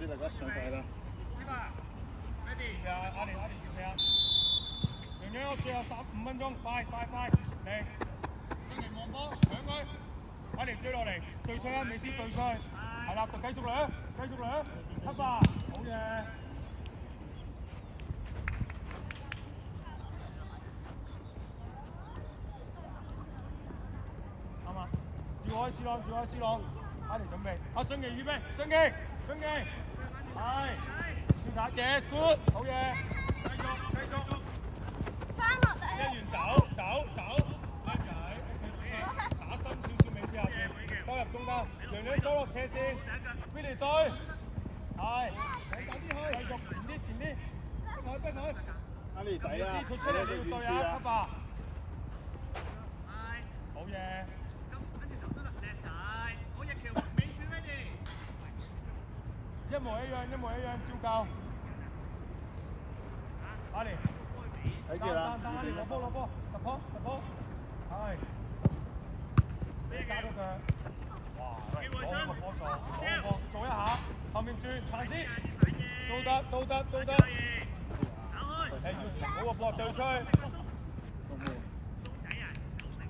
俾大家上台啦。係啊，阿連準備啊！洋洋最後15分鐘，快嚟！跟住望波搶佢，阿連追落嚟，對出啊，美斯對出去，係啦，就繼續嚟，黑吧，好嘢！啱啊！照開 C 朗，阿連準備，阿順奇預備，順奇，係，要打 yes good， 好嘢！繼續。一完走，啱仔，打深少少尾先下先，收入中間，洋洋收落斜線 ，Billy 對，係，繼續前啲，逼佢，阿利仔啊，佢出嚟你要對啊，黑吧，好嘢，一模一樣，照舊，阿連。睇住啦！阿連攞波，突破，係，打到腳，哇！攞個波做一下，後面轉長啲，都得，係要停好個波對出去，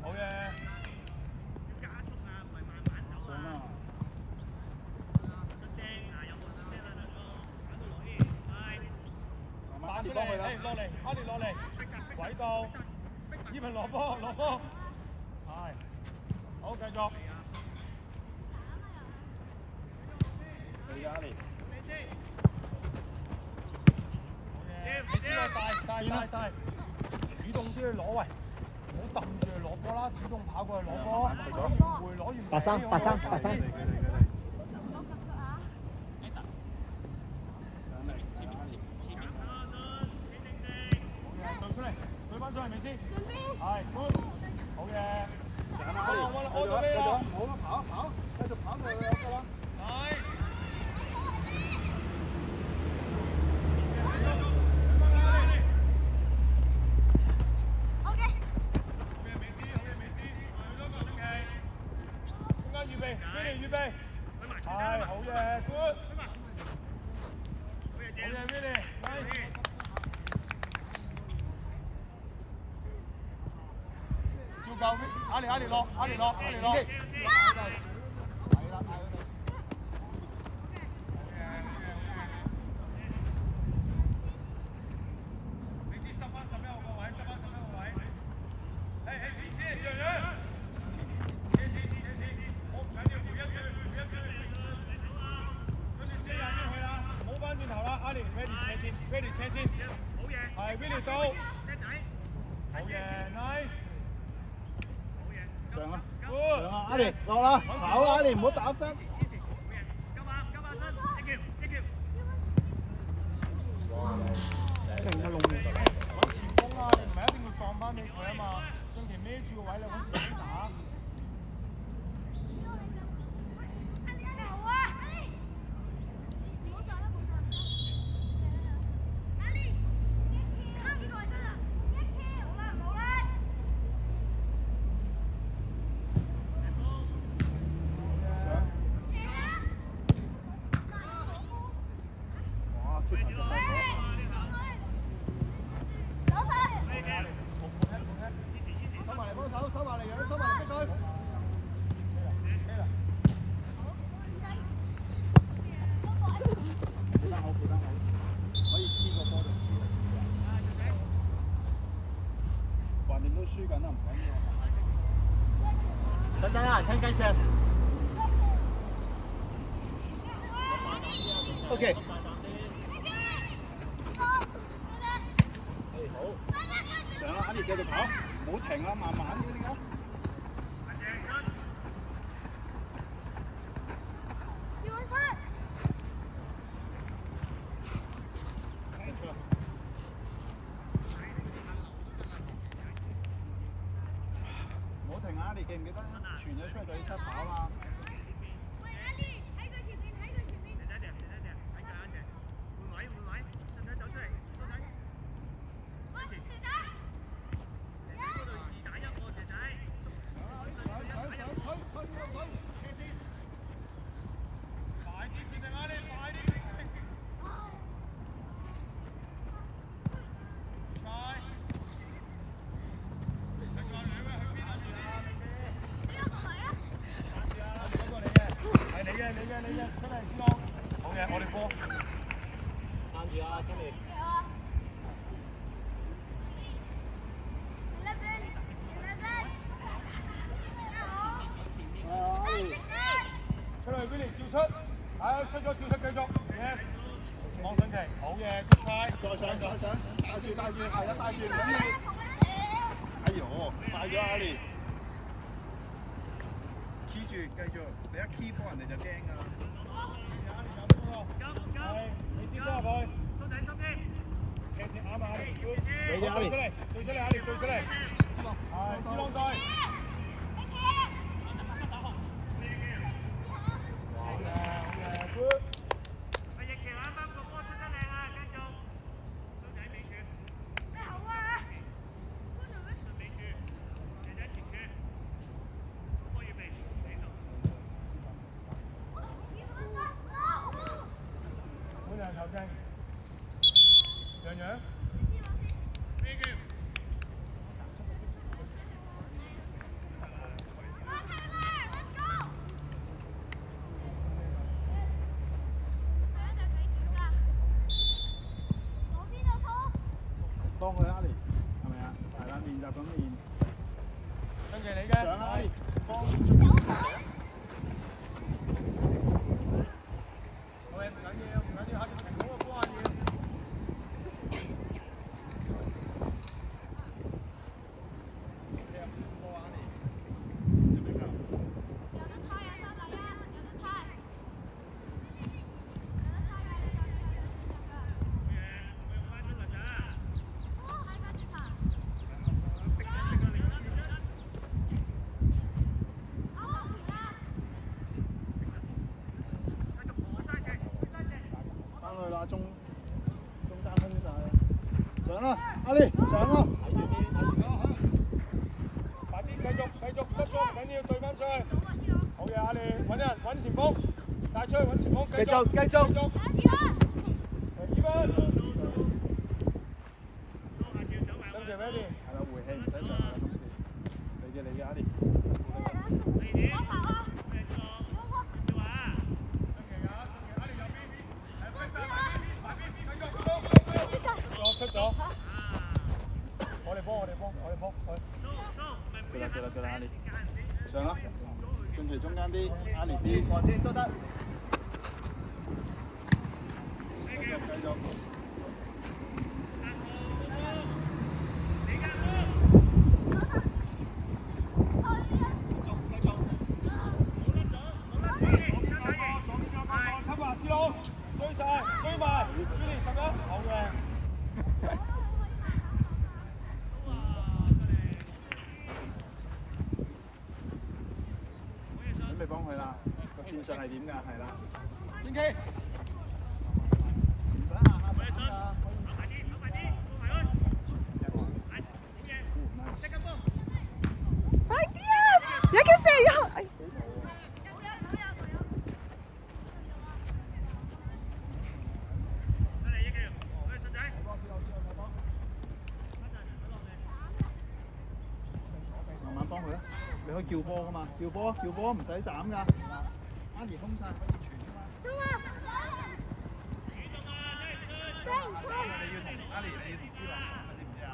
好嘢！打出嚟，阿連落嚟，軌道，依文攞波，係，好繼續。嚟㗎阿連，大，主動啲去攞喂，唔好揼住去攞波啦，主動跑過去攞波，攞完八三。對翻上嚟未先？係 good， 好嘢！我做咩啊？好啦，跑，繼續跑就得㗎啦。係。OK。好嘢，美斯，中間預備，Billy，係好嘢 ，good。好嘢 ，Billy，照舊，阿連落。美斯執翻11個位，前洋洋，好唔緊要，回一轉，跟住遮眼睛去啦，唔好翻轉頭啦，阿連 ready 斜線，好嘢，係 Billy 到，好嘢 ，nice。上啊！阿連落啦，跑啊！阿連唔好打針。停個龍門，揾前鋒啊！你唔係一定要撞翻俾佢啊嘛，順其孭住個位你揾前鋒打。輸緊啦，唔緊要。等啊，聽雞聲。OK。上啦，阿連繼續跑，唔好停啊，慢慢啲點解？你記唔記得傳咗出去就要出跑嘛？喂，阿連喺佢前面，喺佢前面。睇位，順仔走出嚟，順仔。喂，蛇仔。嗰度2打1喎，蛇仔。推，車先。快啲決定啊！你快啲決定。我哋波。撐住啊，Kenny。出嚟 Willie 照出，係出咗照出繼續。Yes， 望上期，好嘢 ，good try。再上，帶住，係啊，帶住，緊要。哎呦，快咗阿連。key 住，繼續，你一 key 波人哋就驚㗎啦。係，你先幫佢。騎前啱啊，你嘅阿連，對出嚟，阿連對出嚟。係，斯朗隊。幫佢阿連，係咪啊？係啦，練習咁練。跟住你嘅。上阿連，幫。好嘢，唔緊要，下次停好個關要。中間空晒，上啦，阿連上啦，快啲繼續失咗唔緊要，對翻出去。好嘢，阿連揾人揾前鋒，帶出去揾前鋒，繼續。2分。上條 ready。係啦，回氣唔使上啦，今次。你嘅阿連。出咗，我哋幫，佢啦，阿連，上啦，進其中間啲，阿連啲，過先都得，繼續。追埋 ，Willie 11，好嘅。準備幫佢啦，個戰術係點㗎？係啦。戰機。唔使下下打㗎。快啲啊！有叫射入。慢慢幫佢啦，你可以叫波㗎嘛，叫波唔使斬㗎。阿連空晒可以傳㗎嘛。你要同阿連，你要同思朗講，知唔知啊？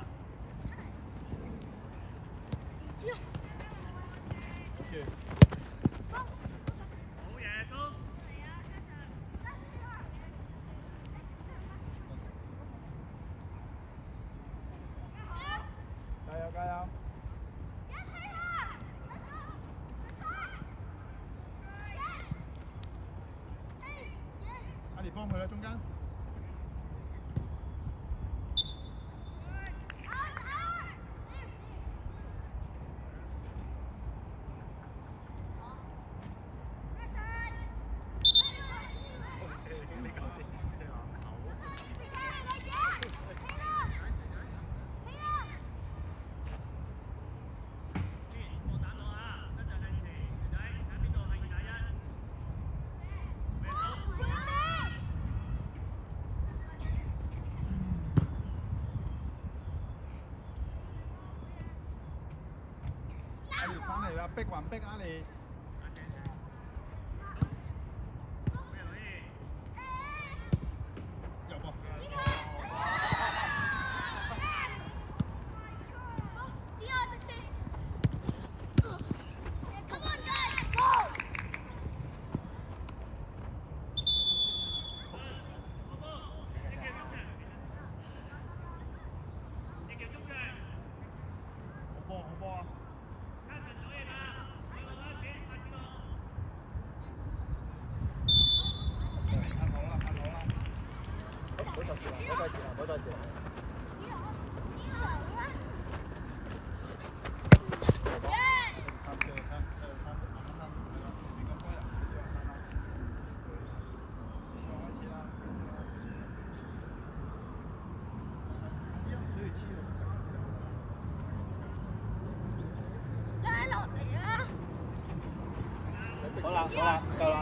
跟住。加油！阿連幫佢啦，中間。翻嚟啦，逼還逼阿連。好再前啦，好再前啦。好啦，好啦，夠啦。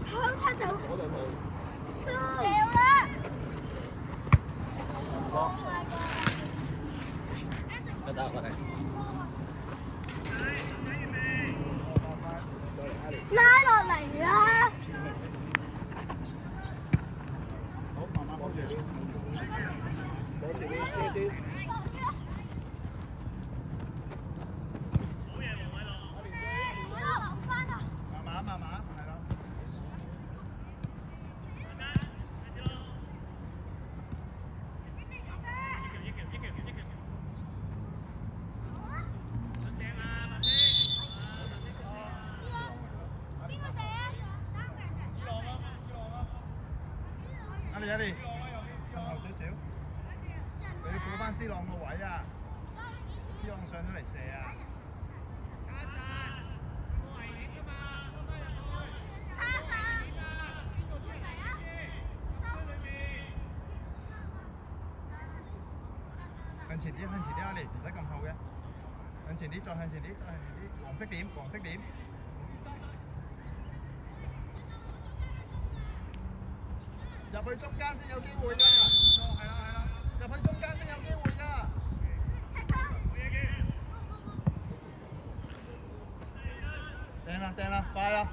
好差走。輸了啦！得得，我哋。拉落嚟啦！好，慢慢攞住。攞住啲車先。慢慢，係咯。阿你，向後少少，你要補翻 C 朗個位啊 ！C 朗上咗嚟射啊！向前啲，阿你唔使咁後嘅，向前啲，再向前啲，黃色點，入去中間先有機會㗎，入去中間先有機會㗎。掟啦，快啦！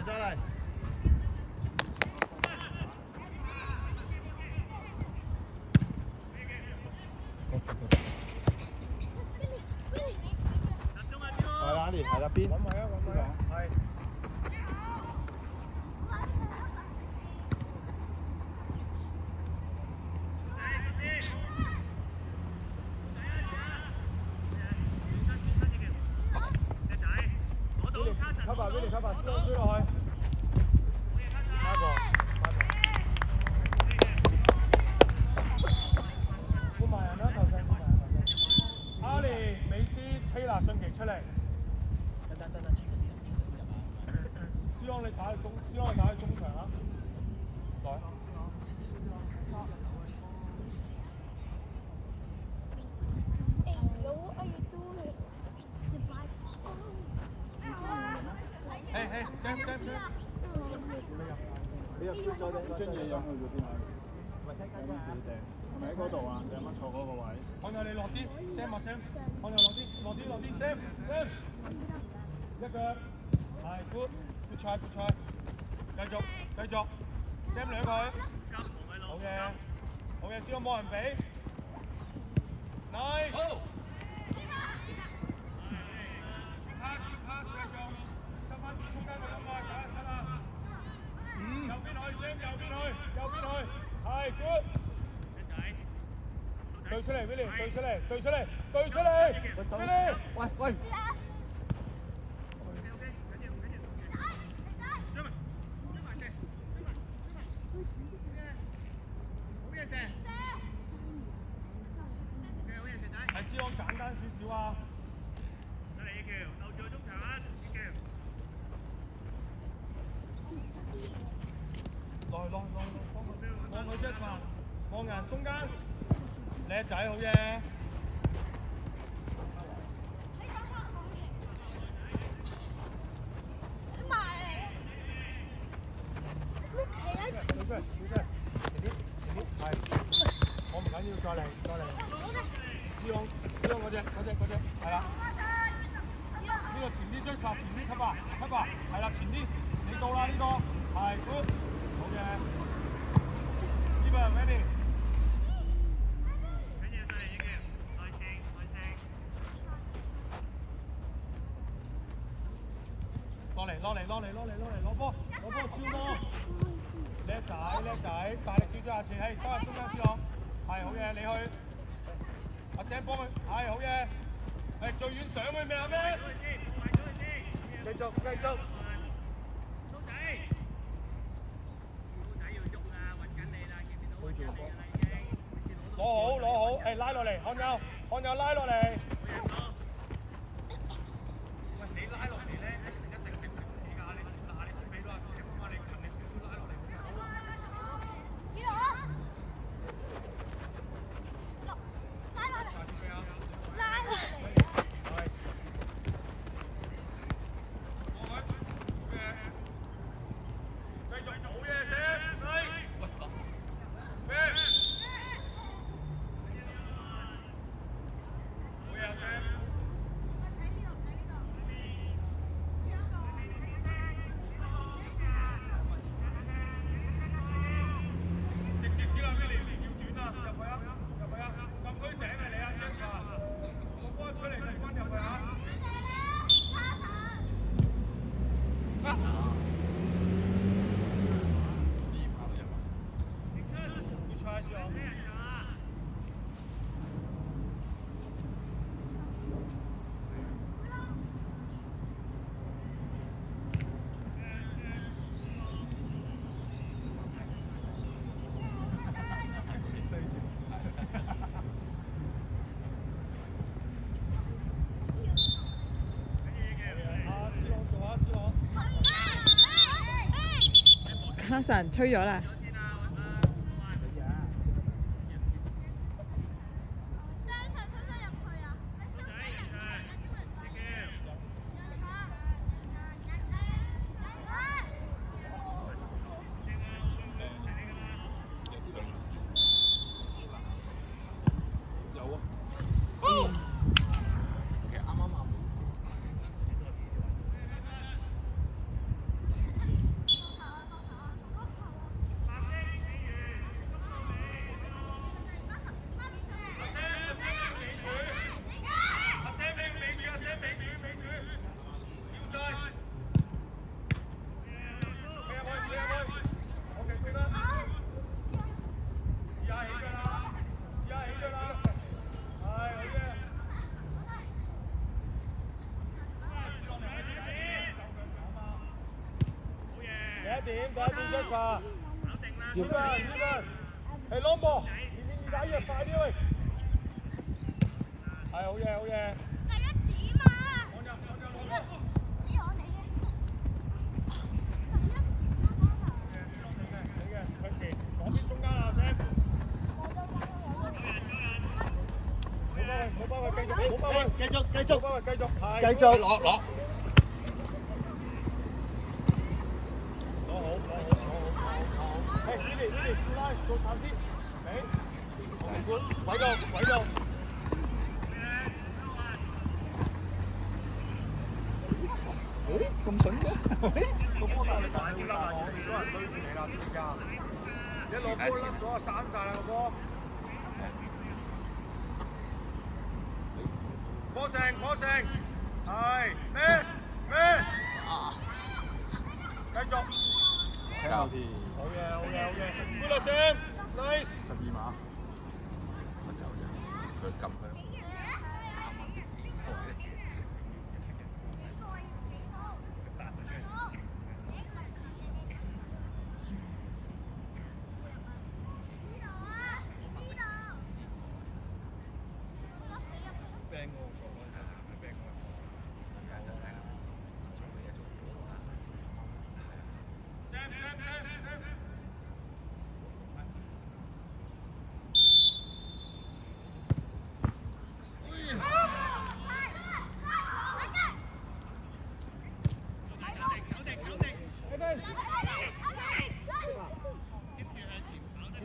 再嚟。係啦，係啦，邊？揾位啊，係。吸吧，追落去。換埋人啦，頭先。阿里、美斯、希拿、順奇出嚟。等，思朗你打去中場啊！來。Hey, Sam. 你入輸咗啲樽嘢飲去咗邊啊？咪聽緊自己訂，係咪喺嗰度啊？你有乜坐嗰個位？我有你落啲 ，Sam 啊 Sam， 我有落啲 ，Sam， 一腳，係 good try， 繼續 ，Sam 兩佢，好嘅，知道冇人俾 ，nice， 好。右邊去，係 good。對出嚟 ，Willie， 對出嚟 ，Willie， 喂。係 C 朗簡單少少啊。來，望佢啫嘛，望人中間，叻仔好嘢。係，我唔緊要，再嚟。C 朗嗰隻，係啦。呢個前啲追殺，前啲吸吧，係啦，前啲，你到啦呢個，係 good。好嘅，呢個係 ready。落嚟，攞波，超波，叻仔，大力少少下次，喺收入中間 C 朗，係好嘢，你去，阿 Sam Sam 幫佢，係好嘢。係最遠上去咩啊咩？繼續繼續。蘇仔要喐啦，揾緊你啦，見唔見到揾緊你啦已經？攞好攞好，誒拉落嚟，看友看友拉落嚟。喂，你拉落嚟咧，一定係唔止㗎，你先俾到阿 Sam 啊嘛，你勤力少少拉落嚟好唔好？卡神吹咗啦。點出發？2分2分，係 long ball，你打嘢快啲喂！係好嘢好嘢。第一點啊！知我嚟嘅。第一點向前，左邊中間啊 Sam。唔好幫佢，繼續，唔好幫佢，繼續攞。你出來做長啲，位度。咁準嘅？個波帶你快啲啦，好多人追住你啦，知唔知啊？一落波甩咗啊，散曬啦個波。波成，係咩？繼續。好嘢 ，good 啦 Sam，nice。12碼，分有啫，佢撳佢。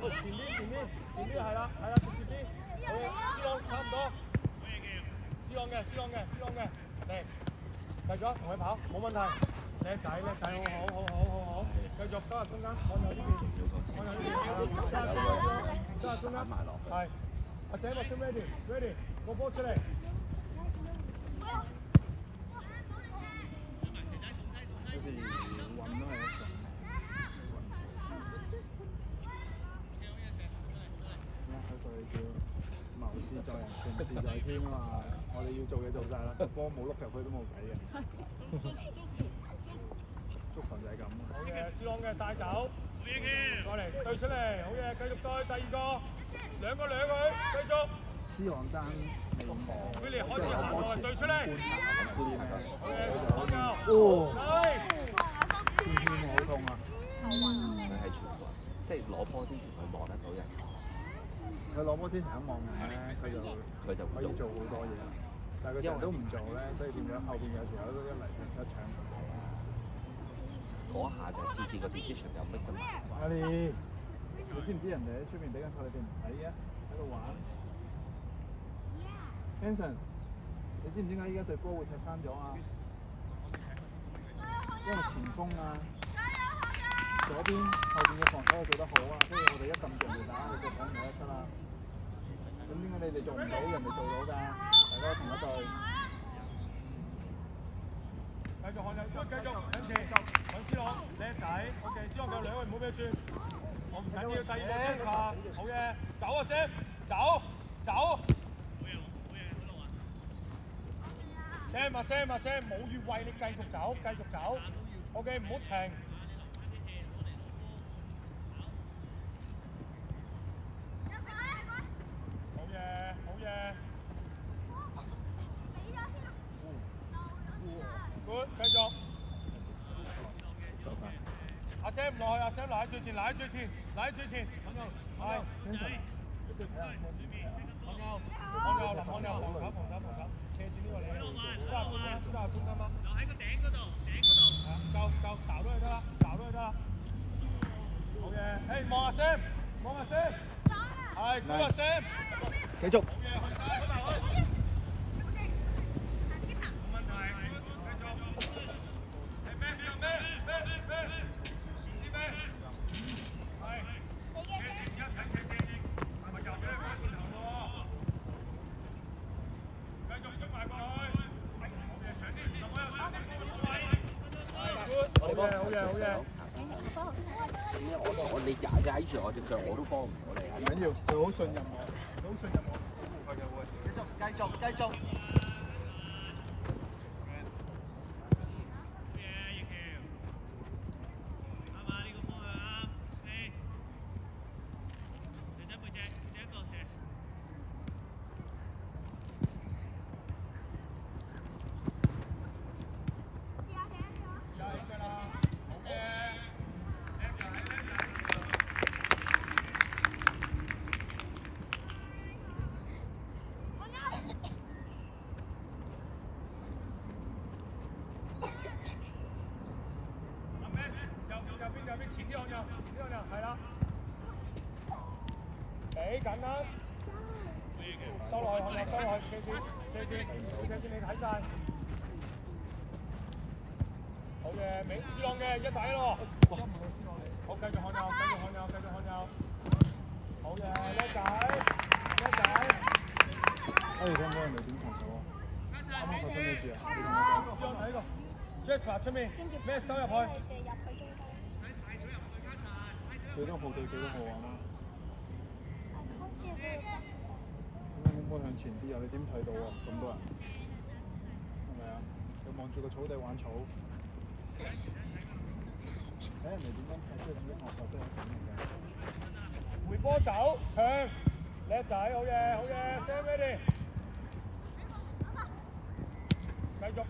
前啲係啦，直接啲。好，C朗差唔多。C朗嘅，嚟，繼續同佢跑，冇問題。叻仔，好。繼續收入中間，看右呢邊，收入中間，係。阿Sam ready，個波出嚟。有時運都係一種。佢叫謀事在人，成事在天啊嘛！我哋要做嘅做晒啦，個波冇碌入去都冇計嘅。足球就係咁。好嘢，C朗嘅帶走，過嚟對出嚟，好嘢，繼續對第二個，兩個繼續。C 朗爭未望，佢哋開始行過嚟對出嚟。好嘢，好夠。哦，係。天天好痛啊！佢係全部，即係攞波之前佢望得到人，佢攞波之前一望人咧，佢就可以做好多嘢。但係佢成日都唔做咧，所以變咗後邊有時候都一嚟就出場。嗰下就次次個 decision 有逼得埋。阿你知唔知人哋喺出面比緊賽，你哋唔睇嘅，喺度玩 Anson， 你知唔知點解依家隊波會踢生咗啊？因為前鋒啊，左邊後邊嘅防守做得好啊，所以我哋一撳住人哋打，你就講唔得出啦。咁點解你哋做唔到，人哋做到㗎？大家同一隊。繼續看入，繼續緊前，揾 C 朗叻仔 ，OK，C 朗夠兩個唔好俾佢轉，我唔緊要，第二個先發，好嘢，走啊 Sam， 走。Sam， 冇越位，你繼續走，OK， 唔好停。好嘢。Good， 繼續。阿 Sam 唔落去，阿 Sam 留喺最前，咁樣。係。即係睇下先。看右，防守，斜線呢個你30中間嗎？就喺個頂嗰度。夠，睄都係得啦。好嘢，誒望下 Sam，係，嗰個 Sam。繼續。好嘢，去曬，去埋去。冇問題，繼續。係咩？前啲咩？係。斜線一睇斜線，係咪又俾你翻轉頭喎？繼續喐埋過去。好嘢，上啲，我有3個位。係，好嘢。你踩住我隻腳，我都幫唔到你。唔緊要，佢好信任我，保護佢嘅會。繼續。前啲向右，係啦，俾緊啦，收落去，斜線，你睇晒，好嘅，美斯朗嘅一睇咯，好，繼續向右，好嘅，叻仔，聽講人哋點同佢喎？啱啱發生咩事啊？睇個 Jasper 出面，咩收入去？幾多號對幾多號啊？點解冇向前啲啊？你點睇到啊？咁多人，係咪啊？佢望住個草地玩草，睇人哋點樣睇，即係點樣學習都係咁嘅。回波走，長，叻仔，好嘢 ，Sam ready， 繼續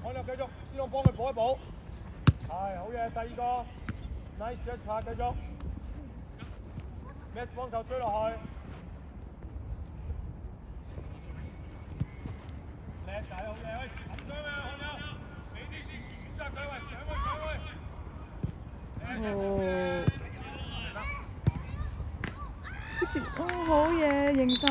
，C朗幫佢補一補，係好嘢，第二個 ，nice Jasper， 繼續。Max 幫手追落去，叻仔好嘢，喂，冚傷啊，看右，俾啲選擇佢，喂，上去，接住，好嘢，認真。